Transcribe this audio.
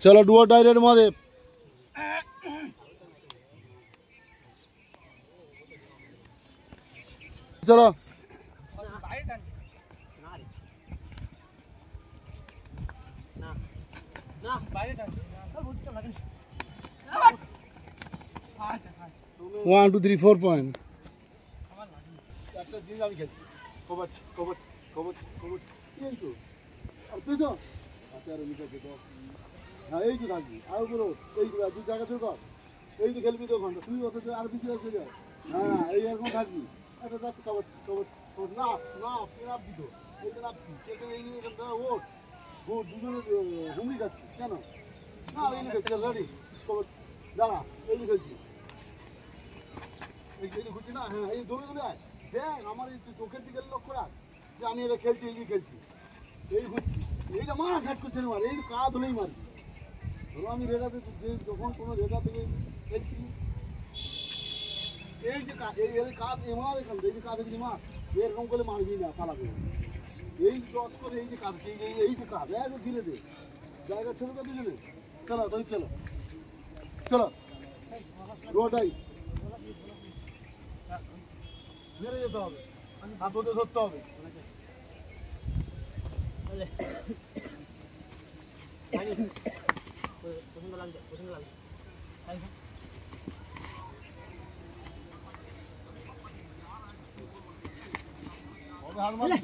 चलो Duo direct Mahadev चलो one two three 4 point हाँ यही तो থাকবি আর বড় এই দুই জায়গা তো কর এই তো খেলবি তো ঘন্টা তুই অত আর বেশি আছে হ্যাঁ এই এরকম থাকবি এটা যাচ্ছে কবর কবর না না পুরো দিত এইটা না সেটা এই এখানটা ওট ও দুজনে হুমড়ি যাচ্ছে কেন না এই নিয়ে চল রেডি কবর দাঁড়া এই নিয়ে খেলছি এই ঘুরছি না হ্যাঁ এই দৌড়ে দৌড়ে আয় দেখ আমার এই চোখের দিকে লক্ষ্য রাখ যে আমি এটা খেলছি এই যে খেলছি এই ঘুরছি এইটা মার ঝাট করছে মার এই কাজ হলেই মারবি ধরো আমি রেডাতে যখন কোনো রেডা থেকে খেলছি এই যে এই কাজ এমার এখান এই যে কাজ দেখছি মা এরকম করে মারবি না পালাবে এই দশ করে এই যে কাজ এই যে কাজ এক ধীরে দে জায়গা ছোট করে দিলে চলো তাই চলো চলো রোডাই মেরে যেতে হবে হাত ধরে ধরতে হবে পছন্দ লাগছে হাত মারি